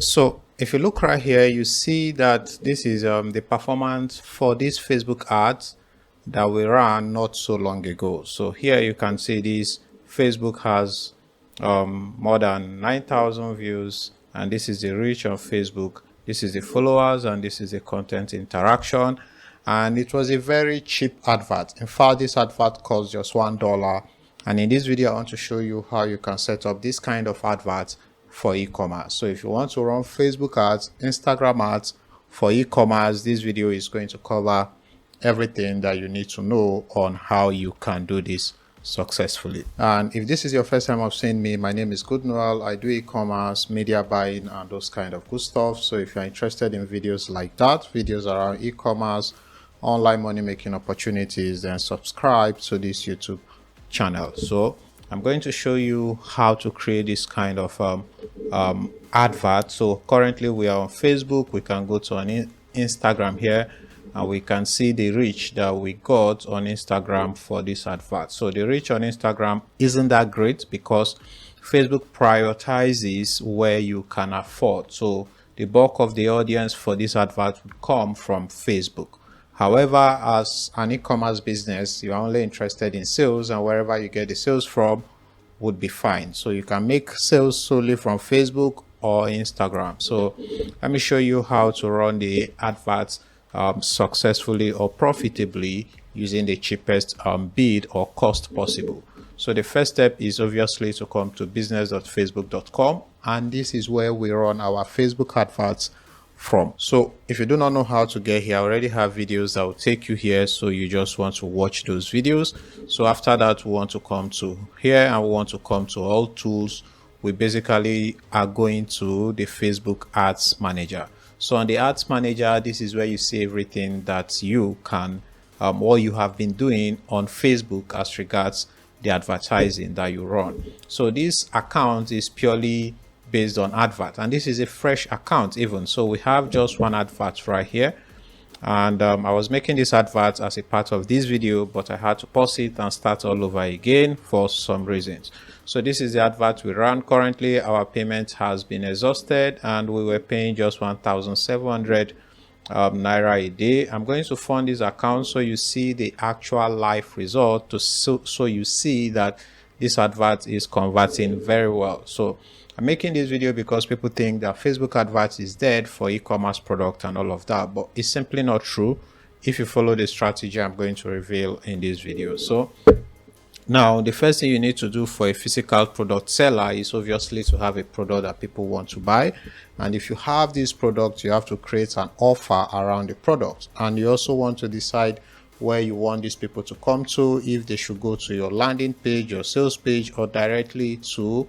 So if you look right here, you see that this is the performance for these Facebook ads that we ran not so long ago. So here you can see this Facebook has more than 9,000 views, and this is the reach on Facebook. This is the followers, and this is the content interaction. And it was a very cheap advert. In fact, this advert cost just $1. And in this video, I want to show you how you can set up this kind of advert for e-commerce. So if you want to run Facebook ads, Instagram ads for e-commerce, this video is going to cover everything that you need to know on how you can do this successfully. And if this is your first time of seeing me, my name is Goodnoel. I do e-commerce, media buying, and those kind of good stuff. So if you're interested in videos like that, videos around e-commerce, online money making opportunities, then subscribe to this YouTube channel. So I'm going to show you how to create this kind of advert. So currently we are on Facebook. We can go to an Instagram here, and we can see the reach that we got on Instagram for this advert. So the reach on Instagram isn't that great because Facebook prioritizes where you can afford. So the bulk of the audience for this advert would come from Facebook. However, as an e-commerce business, you are only interested in sales, and wherever you get the sales from would be fine. So you can make sales solely from Facebook or Instagram. So let me show you how to run the adverts successfully or profitably using the cheapest bid or cost possible. So the first step is obviously to come to business.facebook.com, and this is where we run our Facebook adverts from. So if you do not know how to get here, I already have videos that will take you here, so you just want to watch those videos. So after that, we want to come to here, and we want to come to all tools. We basically are going to the Facebook Ads Manager. So on the Ads Manager, this is where you see everything that you can or you have been doing on Facebook as regards the advertising that you run. So this account is purely based on advert, and this is a fresh account even. So we have just one advert right here, and I was making this advert as a part of this video, but I had to pause it and start all over again for some reasons. So this is the advert we run. Currently our payment has been exhausted, and we were paying just 1,700 naira a day. I'm going to fund this account so you see the actual live result, so you see that this advert is converting very well. So I'm making this video because people think that Facebook adverts is dead for e-commerce product and all of that, but it's simply not true if you follow the strategy I'm going to reveal in this video. So now the first thing you need to do for a physical product seller is obviously to have a product that people want to buy. And if you have this product, you have to create an offer around the product, and you also want to decide where you want these people to come to, if they should go to your landing page, your sales page, or directly to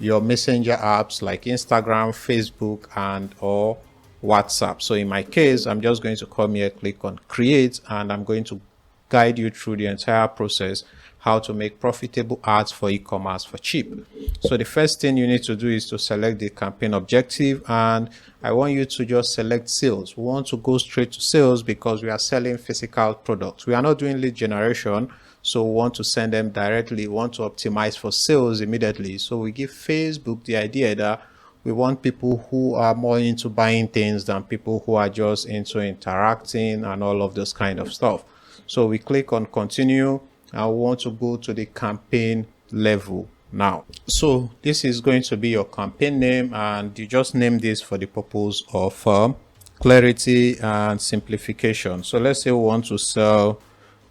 your messenger apps like Instagram, Facebook, and or WhatsApp. So in my case, I'm just going to come here, click on create, and I'm going to guide you through the entire process, how to make profitable ads for e-commerce for cheap. So the first thing you need to do is to select the campaign objective, and I want you to just select sales. We want to go straight to sales because we are selling physical products. We are not doing lead generation, so we want to send them directly. We want to optimize for sales immediately. So we give Facebook the idea that we want people who are more into buying things than people who are just into interacting and all of this kind of stuff. So we click on continue, and we want to go to the campaign level now. So this is going to be your campaign name, and you just name this for the purpose of clarity and simplification. So let's say we want to sell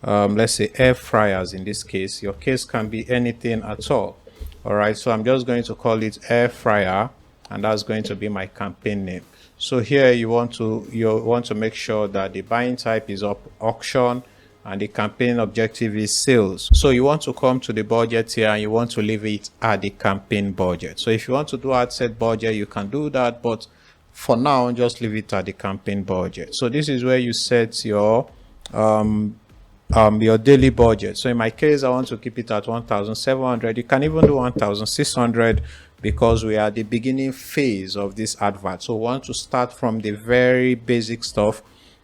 let's say air fryers. In this case, your case can be anything at all. All right, so I'm just going to call it air fryer, and that's going to be my campaign name. So here you want to make sure that the buying type is auction, and the campaign objective is sales. So you want to come to the budget here, and you want to leave it at the campaign budget. So if you want to do ad set budget, you can do that, but for now just leave it at the campaign budget. So this is where you set your daily budget. So in my case, I want to keep it at 1,700. You can even do 1,600 because we are at the beginning phase of this advert. So we want to start from the very basic stuff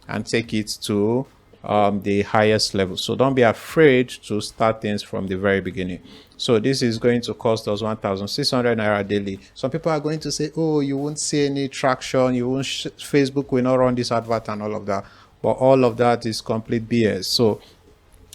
and take it to the highest level. So don't be afraid to start things from the very beginning. So this is going to cost us 1,600 naira daily. Some people are going to say, oh, you won't see any traction, you won't Facebook will not run this advert and all of that. But all of that is complete BS. So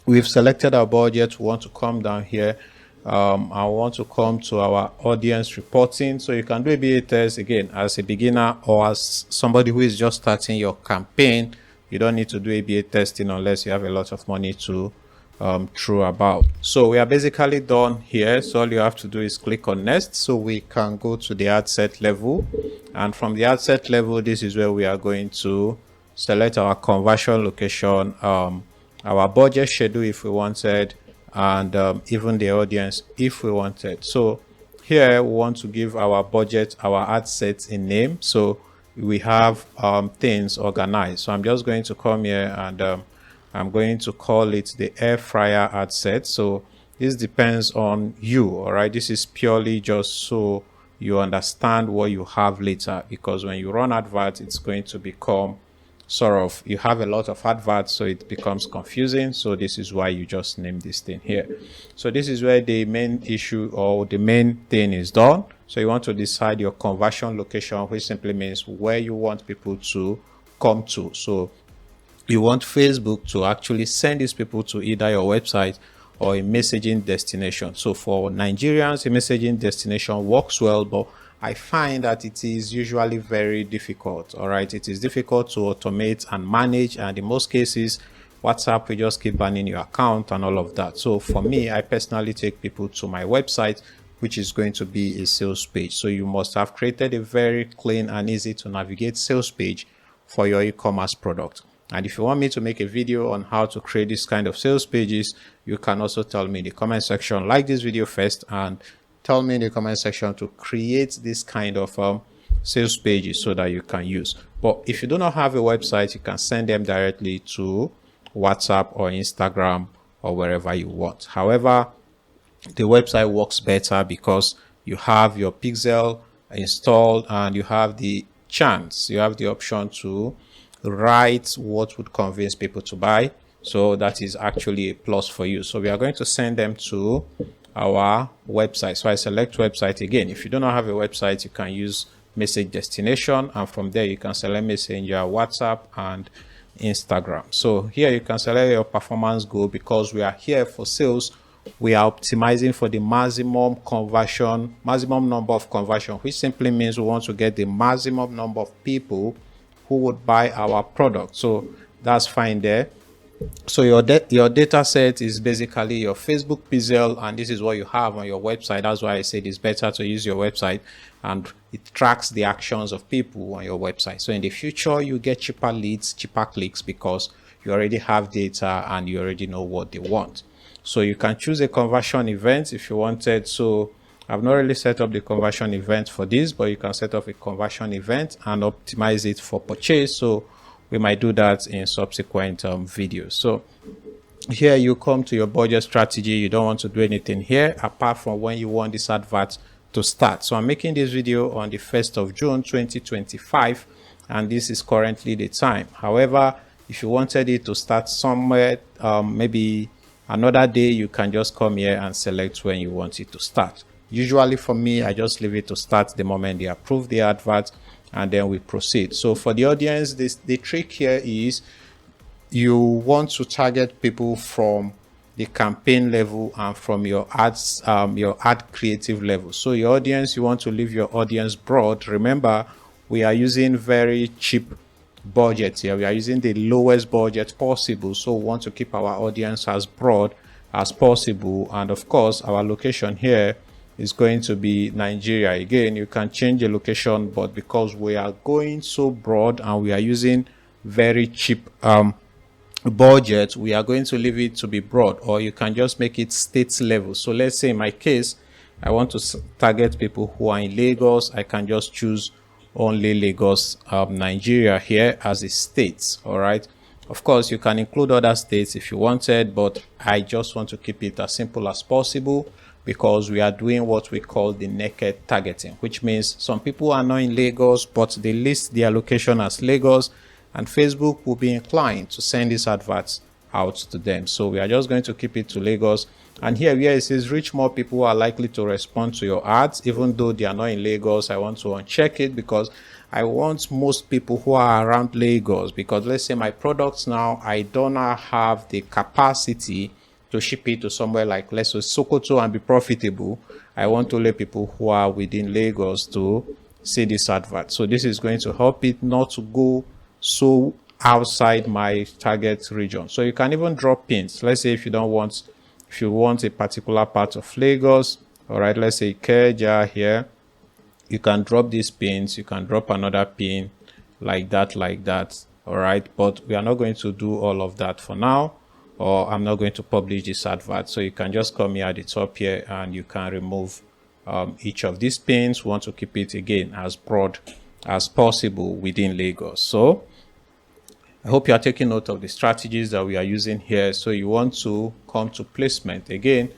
we've selected our budget. We want to come down here. I want to come to our audience reporting. So you can do ABA test again as a beginner or as somebody who is just starting your campaign. You don't need to do ABA testing unless you have a lot of money to throw about. So we are basically done here. So all you have to do is click on next. So we can go to the ad set level, and from the ad set level, this is where we are going to select our conversion location, our budget schedule if we wanted, and even the audience if we wanted. So here we want to give our budget, our ad sets a name. So we have things organized. So I'm just going to come here and I'm going to call it the air fryer ad set. So this depends on you. All right, this is purely just so you understand what you have later, because when you run adverts, it's going to become sort of, you have a lot of adverts, so it becomes confusing. So this is why you just name this thing here. So this is where the main issue or the main thing is done. So you want to decide your conversion location, which simply means where you want people to come to. So you want Facebook to actually send these people to either your website or a messaging destination. So for Nigerians, a messaging destination works well, but I find that it is usually very difficult. All right, it is difficult to automate and manage, and in most cases WhatsApp will just keep banning your account and all of that. So for me, I personally take people to my website, which is going to be a sales page. So you must have created a very clean and easy to navigate sales page for your e-commerce product. And if you want me to make a video on how to create this kind of sales pages, you can also tell me in the comment section. Like this video first and tell me in the comment section to create this kind of sales pages so that you can use. But if you do not have a website, you can send them directly to WhatsApp or Instagram or wherever you want. However, the website works better because you have your pixel installed and you have the chance, you have the option to write what would convince people to buy. So that is actually a plus for you. So we are going to send them to our website. So I select website again. If you do not have a website, you can use message destination, and from there you can select Messenger, WhatsApp and Instagram. So here you can select your performance goal. Because we are here for sales, we are optimizing for the maximum conversion, maximum number of conversion, which simply means we want to get the maximum number of people who would buy our product. So that's fine there. So your data set is basically your Facebook pixel, and this is what you have on your website. That's why I said it's better to use your website, and it tracks the actions of people on your website. So in the future, you get cheaper leads, cheaper clicks, because you already have data and you already know what they want. So you can choose a conversion event if you wanted. So I've not really set up the conversion event for this, but you can set up a conversion event and optimize it for purchase. So we might do that in subsequent videos. So here you come to your budget strategy. You don't want to do anything here apart from when you want this advert to start. So I'm making this video on the 1st of June 2025, and this is currently the time. However, if you wanted it to start somewhere, maybe another day, you can just come here and select when you want it to start. Usually for me, I just leave it to start the moment they approve the advert, and then we proceed. So for the audience, the trick here is you want to target people from the campaign level and from your ads, your ad creative level. So your audience, you want to leave your audience broad. Remember, we are using very cheap budget here. We are using the lowest budget possible. So we want to keep our audience as broad as possible. And of course, our location here is going to be Nigeria. Again, you can change the location, but because we are going so broad and we are using very cheap budget, we are going to leave it to be broad, or you can just make it state level. So let's say in my case, I want to target people who are in Lagos. I can just choose only Lagos, Nigeria here as a state. All right. Of course, you can include other states if you wanted, but I just want to keep it as simple as possible, because we are doing what we call the naked targeting, which means some people are not in Lagos, but they list their location as Lagos. and Facebook will be inclined to send these adverts out to them. So we are just going to keep it to Lagos. And here where it says reach more people who are likely to respond to your ads, even though they are not in Lagos, I want to uncheck it because I want most people who are around Lagos, because let's say my products now, I don't have the capacity to ship it to somewhere like, let's say, Sokoto and be profitable. I want only people who are within Lagos to see this advert. So this is going to help it not to go so outside my target region. So you can even drop pins. Let's say if you want a particular part of Lagos, all right, let's say Ikeja here, you can drop these pins, you can drop another pin like that, all right. But we are not going to do all of that for now, or I'm not going to publish this advert. So you can just come here at the top here and you can remove each of these pins. We want to keep it again as broad as possible within Lagos. So I hope you are taking note of the strategies that we are using here. So you want to come to placement. Again,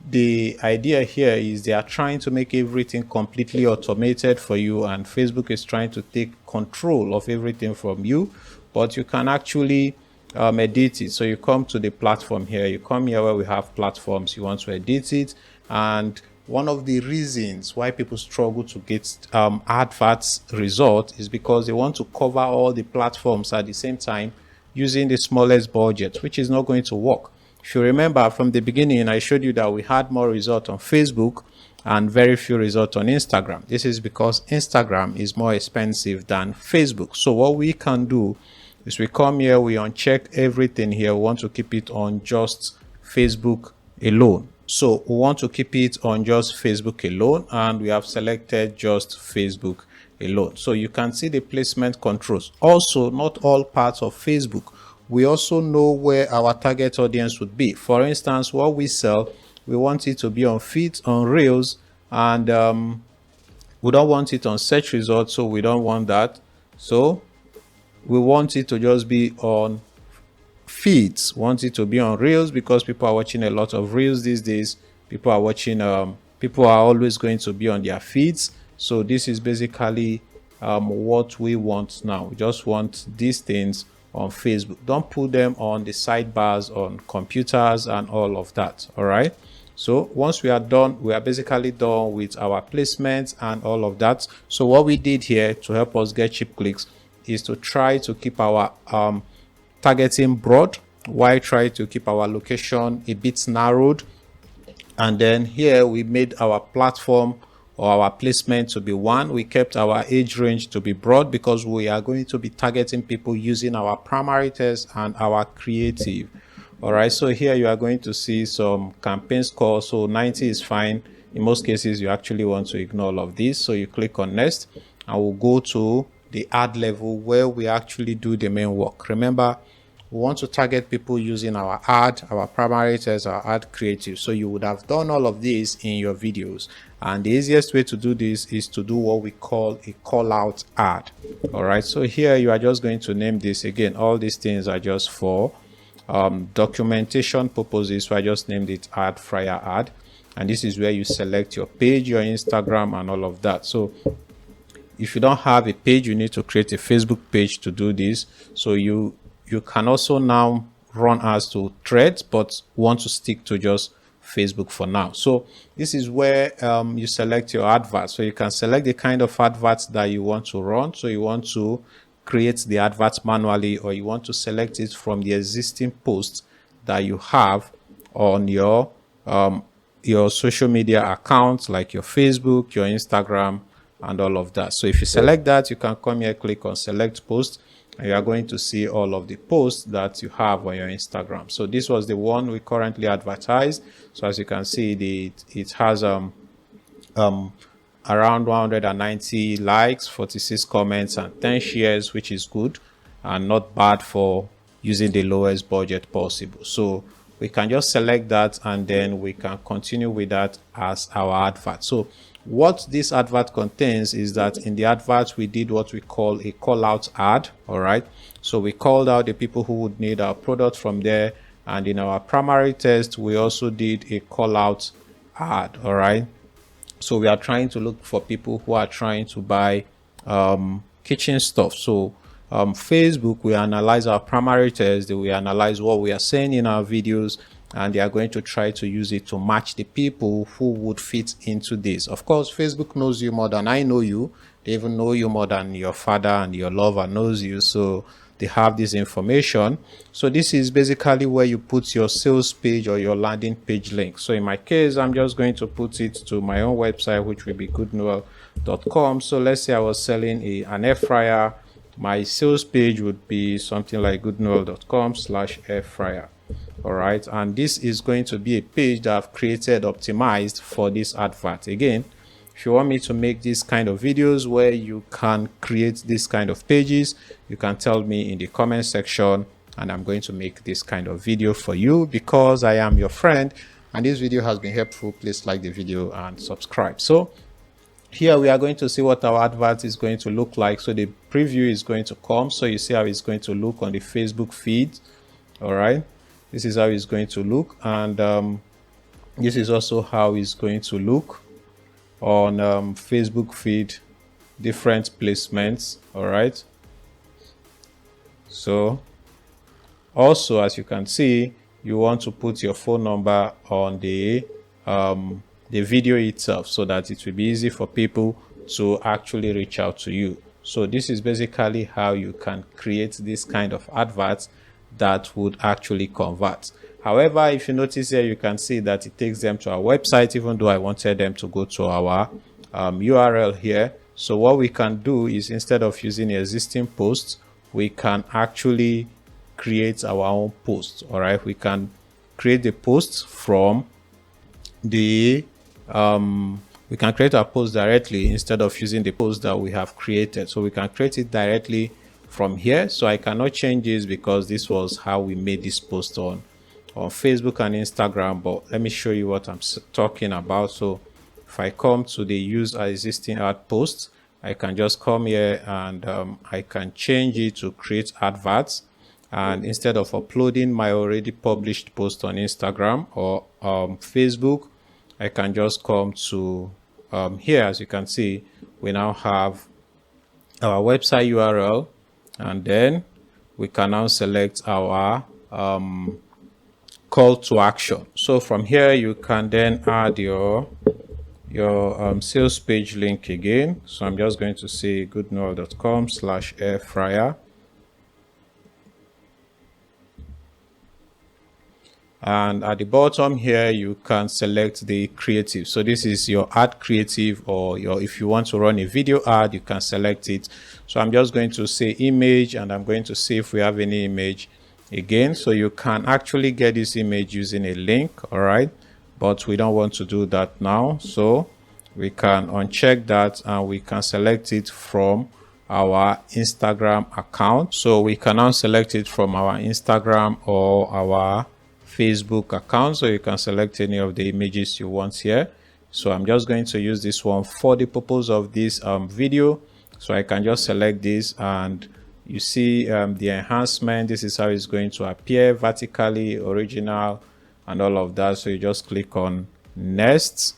the idea here is they are trying to make everything completely automated for you, and Facebook is trying to take control of everything from you, but you can actually edit it. So you come to the platform here, you come here where we have platforms, you want to edit it. And one of the reasons why people struggle to get adverts result is because they want to cover all the platforms at the same time using the smallest budget, which is not going to work. If you remember from the beginning, I showed you that we had more results on Facebook and very few results on Instagram. This is because Instagram is more expensive than Facebook. So what we can do is we come here, we uncheck everything here. We want to keep it on just Facebook alone. So we want to keep it on just Facebook alone, and we have selected just Facebook alone. So you can see the placement controls. Also, not all parts of Facebook. We also know where our target audience would be. For instance, what we sell, we want it to be on feeds, on Reels, and we don't want it on search results, so we don't want that. So we want it to just be on feeds. We want it to be on Reels because people are watching a lot of Reels these days. People are watching, people are always going to be on their feeds. So this is basically what we want now. We just want these things on Facebook. Don't put them on the sidebars on computers and all of that. All right. So once we are done, we are basically done with our placements and all of that. So what we did here to help us get cheap clicks is to try to keep our targeting broad, while try to keep our location a bit narrowed. And then here we made our platform or our placement to be one. We kept our age range to be broad because we are going to be targeting people using our primary test and our creative. All right, so here you are going to see some campaign score. So 90 is fine. In most cases, you actually want to ignore all of this. So you click on next and we'll go to the ad level where we actually do the main work. Remember, we want to target people using our ad, our primary test, our ad creative. So you would have done all of this in your videos. And the easiest way to do this is to do what we call a call out ad. All right. So here you are just going to name this. Again, all these things are just for documentation purposes. So I just named it ad fryer ad. And this is where you select your page, your Instagram, and all of that. So if you don't have a page, you need to create a Facebook page to do this. So you can also now run ads to Threads, but want to stick to just Facebook for now. So this is where you select your adverts. So you can select the kind of adverts that you want to run. So you want to create the adverts manually, or you want to select it from the existing posts that you have on your social media accounts, like your Facebook, your Instagram, and all of that. So if you select that, you can come here, click on select post, and you are going to see all of the posts that you have on your Instagram. So this was the one we currently advertised. So as you can see, it has around 190 likes, 46 comments, and 10 shares, which is good and not bad for using the lowest budget possible. So we can just select that and then we can continue with that as our advert. So what this advert contains is that in the advert we did what we call a call out ad. All right, so we called out the people who would need our product from there, and in our primary test we also did a call out ad. All right, so we are trying to look for people who are trying to buy kitchen stuff. So Facebook will analyze our primary text, they will analyze what we are saying in our videos, and they are going to try to use it to match the people who would fit into this. Of course, Facebook knows you more than I know you. They even know you more than your father and your lover knows you. So they have this information. So this is basically where you put your sales page or your landing page link. So in my case, I'm just going to put it to my own website, which will be goodnoel.com. So let's say I was selling an air fryer. My sales page would be something like goodnoel.com/air fryer. All right, and this is going to be a page that I've created, optimized for this advert. Again, if you want me to make these kind of videos where you can create this kind of pages, you can tell me in the comment section, and I'm going to make this kind of video for you because I am your friend and this video has been helpful. Please like the video and subscribe. So here we are going to see what our advert is going to look like. So the preview is going to come. So you see how it's going to look on the Facebook feed. All right, this is how it's going to look, and this is also how it's going to look on Facebook feed, different placements. All right, so also, as you can see, you want to put your phone number on the video itself so that it will be easy for people to actually reach out to you. So this is basically how you can create this kind of adverts that would actually convert. However, if you notice here, you can see that it takes them to our website, even though I wanted them to go to our URL here. So what we can do is, instead of using existing posts, we can actually create our own post. All right, we can create the posts from the we can create our post directly instead of using the post that we have created. So we can create it directly from here. So I cannot change this because this was how we made this post on Facebook and Instagram. But let me show you what I'm talking about. So if I come to the use existing ad post, I can just come here and I can change it to create adverts. And instead of uploading my already published post on Instagram or Facebook, I can just come to here. As you can see, we now have our website URL, and then we can now select our call to action. So from here, you can then add your sales page link again. So I'm just going to say goodnoel.com/air fryer. And at the bottom here, you can select the creative. So this is your ad creative, or if you want to run a video ad, you can select it. So I'm just going to say image, and I'm going to see if we have any image again. So you can actually get this image using a link. All right, but we don't want to do that now. So we can uncheck that and we can select it from our Instagram account. So we can now select it from our Instagram or our Facebook account. So you can select any of the images you want here. So I'm just going to use this one for the purpose of this video. So I can just select this, and you see the enhancement. This is how it's going to appear vertically, original, and all of that. So you just click on next,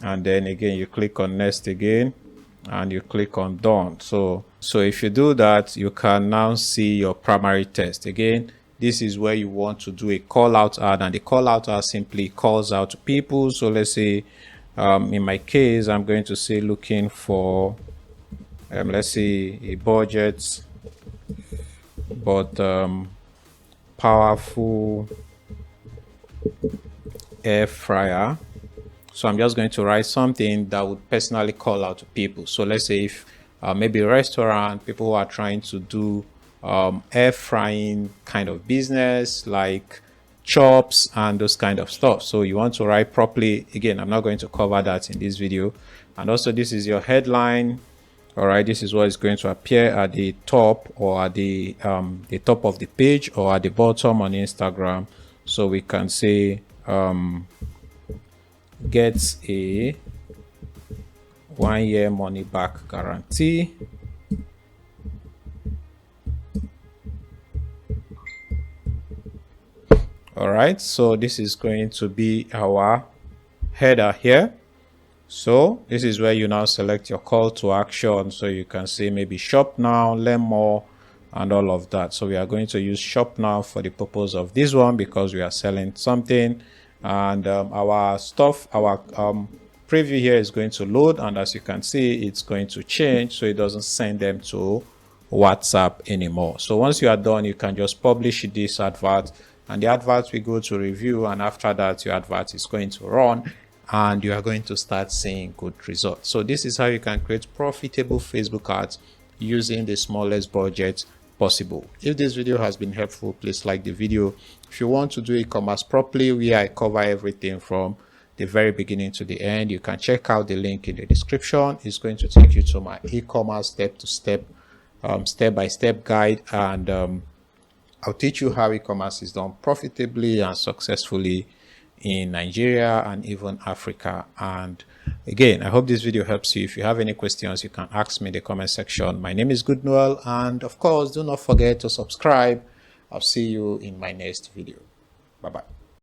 and then again you click on next again, and you click on done. So if you do that, you can now see your primary text. Again, this is where you want to do a call out ad, and the call out ad simply calls out to people. So let's say in my case, I'm going to say looking for let's say a budget but powerful air fryer. So I'm just going to write something that would personally call out to people. So let's say if maybe a restaurant, people who are trying to do air frying kind of business, like chops and those kind of stuff. So you want to write properly. Again, I'm not going to cover that in this video. And also, this is your headline. All right, this is what is going to appear at the top, or at the top of the page, or at the bottom on Instagram. So we can say gets a 1-year money back guarantee. All right, so this is going to be our header here. So this is where you now select your call to action. So you can say maybe shop now, learn more, and all of that. So we are going to use Shop Now for the purpose of this one because we are selling something, and our stuff, our preview here is going to load, and as you can see, it's going to change so it doesn't send them to WhatsApp anymore. So once you are done, you can just publish this advert, and the advert will go to review, and after that your advert is going to run and you are going to start seeing good results. So this is how you can create profitable Facebook ads using the smallest budget possible. If this video has been helpful, please like the video. If you want to do e-commerce properly, where I cover everything from the very beginning to the end, you can check out the link in the description. It's going to take you to my e-commerce step-by-step guide, and I'll teach you how e-commerce is done profitably and successfully in Nigeria and even Africa. And again, I hope this video helps you. If you have any questions, you can ask me in the comment section. My name is Good Noel, and of course, do not forget to subscribe. I'll see you in my next video. Bye-bye.